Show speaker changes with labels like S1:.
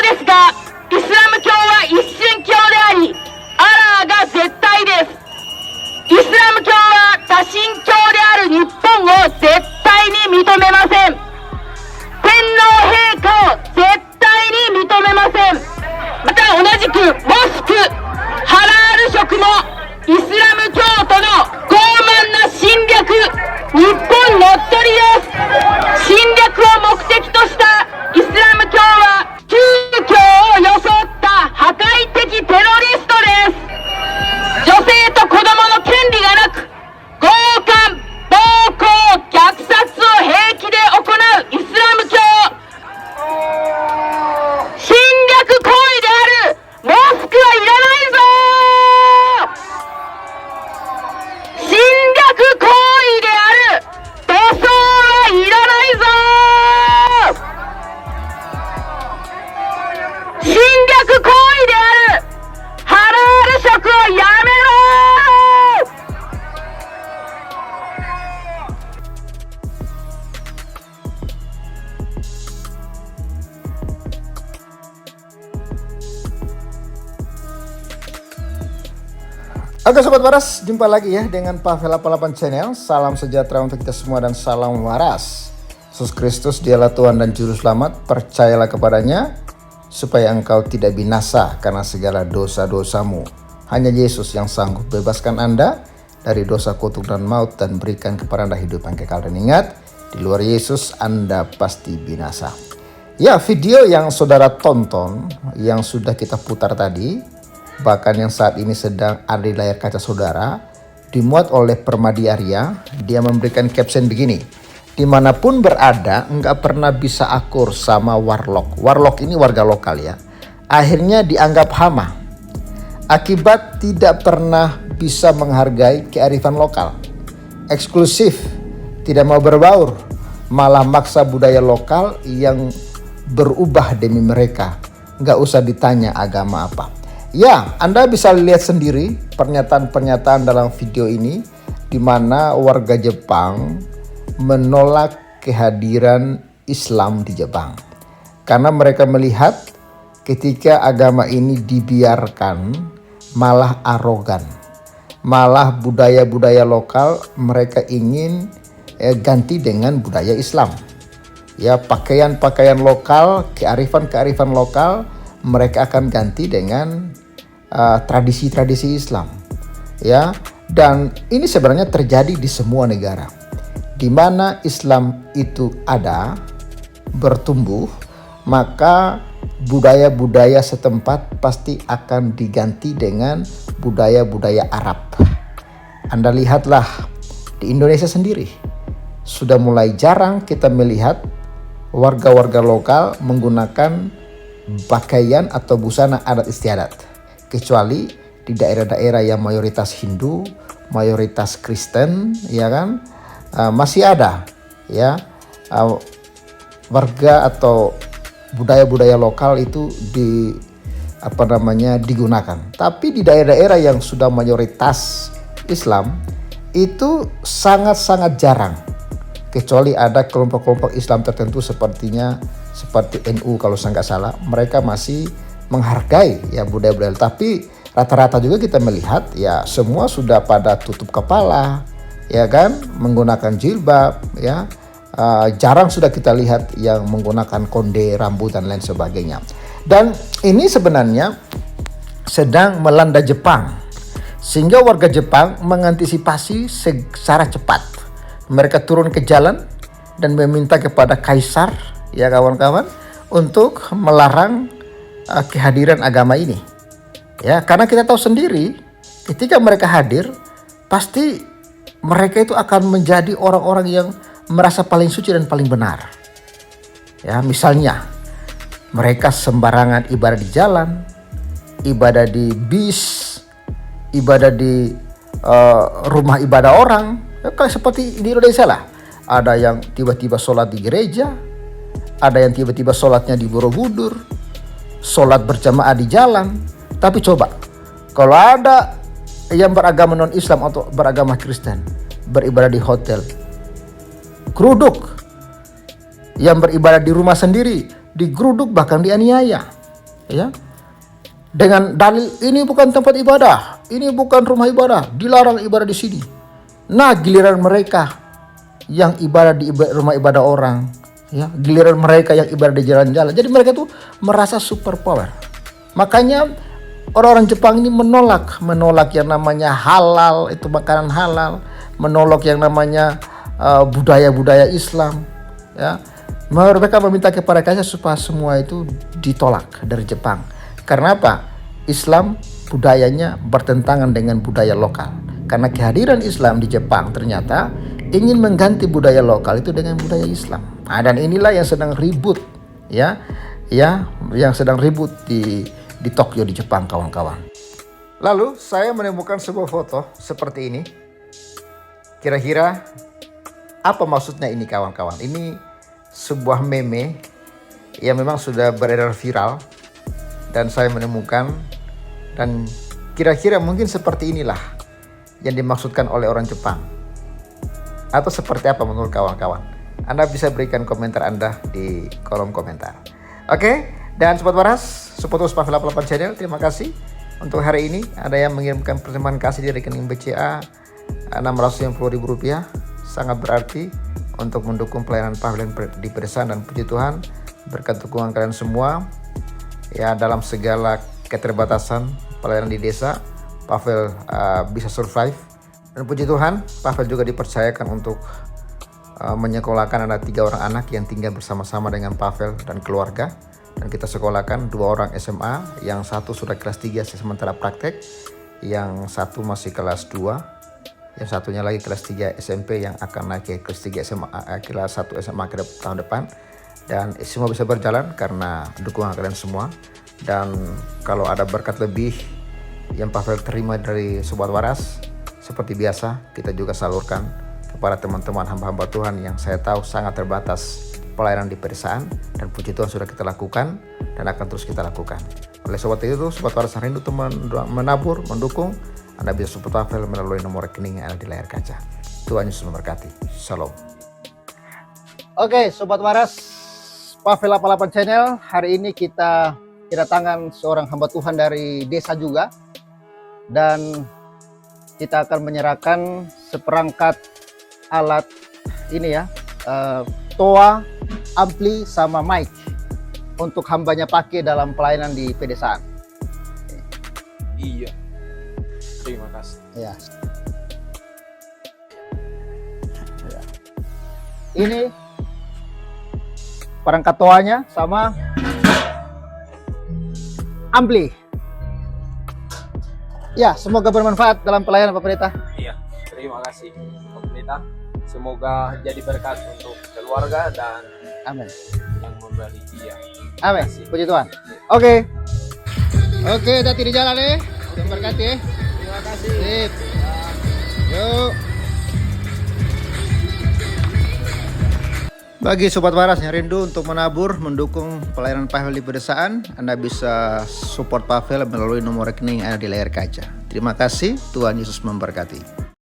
S1: ですが、イスラム教は一神教であり、アラーが絶対です。イスラム教は多神教である日本を絶対に認めません。天皇陛下を絶対に認めません。また同じくモスク、ハラール食もイスラム教徒の傲慢な侵略、日本乗っ取りです。侵略を目的としたイスラム教は宗教を装った破壊的テロリストです。女性と子供の権利がなく、強姦、暴行、虐殺を平気で行うイスラム教。侵略行為であるモスクはいらないぞー。侵略行為である土葬はいらないぞー。侵略行為であるハラール食をやめろー。
S2: Oke Sobat Waras, jumpa lagi ya dengan Pavel 88 Channel. Salam sejahtera untuk kita semua dan salam waras. Yesus Kristus dialah Tuhan dan Juru Selamat. Percayalah kepadanya supaya engkau tidak binasa karena segala dosa-dosamu. Hanya Yesus yang sanggup bebaskan Anda dari dosa, kutuk dan maut dan berikan kepada Anda hidup yang kekal. Dan ingat, di luar Yesus Anda pasti binasa. Ya, video yang saudara tonton, yang sudah kita putar tadi, bahkan yang saat ini sedang ada di layar kaca saudara, dimuat oleh Permadi Arya. Dia memberikan caption begini: dimanapun berada, enggak pernah bisa akur sama warlock. Warlock ini warga lokal ya. Akhirnya dianggap hama. Akibat tidak pernah bisa menghargai kearifan lokal. Eksklusif, tidak mau berbaur, malah maksa budaya lokal yang berubah demi mereka. Enggak usah ditanya agama apa. Ya, Anda bisa lihat sendiri pernyataan-pernyataan dalam video ini di mana warga Jepang menolak kehadiran Islam di Jepang. Karena mereka melihat ketika agama ini dibiarkan malah arogan. Malah budaya-budaya lokal mereka ingin ganti dengan budaya Islam. Ya, pakaian-pakaian lokal, kearifan-kearifan lokal mereka akan ganti dengan tradisi-tradisi Islam, ya. Dan ini sebenarnya terjadi di semua negara, di mana Islam itu ada, bertumbuh, maka budaya-budaya setempat pasti akan diganti dengan budaya-budaya Arab. Anda lihatlah di Indonesia sendiri, sudah mulai jarang kita melihat warga-warga lokal menggunakan pakaian atau busana adat istiadat. Kecuali di daerah-daerah yang mayoritas Hindu, mayoritas Kristen, ya kan, masih ada ya warga atau budaya-budaya lokal itu digunakan. Tapi di daerah-daerah yang sudah mayoritas Islam itu sangat-sangat jarang. Kecuali ada kelompok-kelompok Islam tertentu seperti NU kalau saya nggak salah, mereka masih menghargai ya budaya-budaya. Tapi rata-rata juga kita melihat ya semua sudah pada tutup kepala, ya kan, menggunakan jilbab, ya. Jarang sudah kita lihat yang menggunakan konde, rambut dan lain sebagainya. Dan ini sebenarnya sedang melanda Jepang, sehingga warga Jepang mengantisipasi secara cepat. Mereka turun ke jalan dan meminta kepada kaisar, ya kawan-kawan, untuk melarang kehadiran agama ini. Ya, karena kita tahu sendiri ketika mereka hadir pasti mereka itu akan menjadi orang-orang yang merasa paling suci dan paling benar. Ya, misalnya mereka sembarangan ibadah di jalan, ibadah di bis, ibadah di rumah ibadah orang. Ya, kayak seperti di Indonesia lah. Ada yang tiba-tiba sholat di gereja, ada yang tiba-tiba sholatnya di Borobudur, sholat berjamaah di jalan. Tapi coba, kalau ada yang beragama non-Islam atau beragama Kristen beribadah di hotel, geruduk. Yang beribadah di rumah sendiri digeruduk, bahkan dianiaya. ya, dengan dalil ini bukan tempat ibadah, ini bukan rumah ibadah, dilarang ibadah di sini. Nah, giliran mereka yang ibadah di rumah ibadah orang, ya, giliran mereka yang ibadah di jalan-jalan. Jadi mereka tuh merasa super power. Makanya orang-orang Jepang ini menolak yang namanya halal, itu makanan halal, menolak yang namanya budaya-budaya Islam, ya. Mereka meminta kepada kaisar supaya semua itu ditolak dari Jepang. Karena apa? Islam budayanya bertentangan dengan budaya lokal. Karena kehadiran Islam di Jepang ternyata ingin mengganti budaya lokal itu dengan budaya Islam. Nah, dan inilah yang sedang ribut, ya, yang sedang ribut di Tokyo, di Jepang, kawan-kawan. Lalu saya menemukan sebuah foto seperti ini. Kira-kira apa maksudnya ini, kawan-kawan? Ini sebuah meme yang memang sudah beredar viral dan saya menemukan, dan kira-kira mungkin seperti inilah yang dimaksudkan oleh orang Jepang. Atau seperti apa menurut kawan-kawan? Anda bisa berikan komentar Anda di kolom komentar. Oke, dan Sobat Waras, Sobat Uspa 88 Channel, terima kasih. Untuk hari ini ada yang mengirimkan persembahan kasih di rekening BCA Rp690.000. Sangat berarti untuk mendukung pelayanan Pavel di pedesaan, dan puji Tuhan berkat dukungan kalian semua, ya, dalam segala keterbatasan pelayanan di desa, Pavel bisa survive. Dan puji Tuhan, Pavel juga dipercayakan untuk menyekolahkan ada 3 orang anak yang tinggal bersama-sama dengan Pavel dan keluarga. Dan kita sekolahkan 2 orang SMA, yang satu sudah kelas 3 sementara praktek, yang satu masih kelas 2, yang satunya lagi kelas 3 SMP yang akan naik ke kelas 3 SMA, kelas 1 SMA ke tahun depan. Dan semua bisa berjalan karena dukungan kalian semua. Dan kalau ada berkat lebih yang Pavel terima dari Sobat Waras, seperti biasa kita juga salurkan kepada teman-teman hamba-hamba Tuhan yang saya tahu sangat terbatas pelayanan di pedesaan. Dan puji Tuhan sudah kita lakukan dan akan terus kita lakukan. Oleh Sobat itu, Sobat Waras yang rindu menabur, mendukung, Anda bisa support Pavel melalui nomor rekening yang ada di layar kaca. Tuhan Yesus memberkati. Shalom. Oke, Sobat Waras Pavel 88 Channel, hari ini kita kedatangan seorang hamba Tuhan dari desa juga, dan kita akan menyerahkan seperangkat alat ini, ya, toa, ampli, sama mic untuk hambanya pakai dalam pelayanan di pedesaan.
S3: Iya, terima kasih.
S2: Ya. Ini perangkat toanya sama ampli. Ya, semoga bermanfaat dalam pelayanan Pak Pendeta.
S3: Iya, terima kasih Pak Pendeta. Semoga jadi berkat untuk keluarga dan
S2: Amin.
S3: yang memberi dia.
S2: Amin. Puji Tuhan. Oke. Oke, hati di jalan nih. Tuhan berkati ya.
S3: Terima kasih.
S2: Sip. Yuk. Bagi Sobat Waras yang rindu untuk menabur, mendukung pelayanan Pavel di pedesaan, Anda bisa support Pavel melalui nomor rekening yang ada di layar kaca. Terima kasih, Tuhan Yesus memberkati.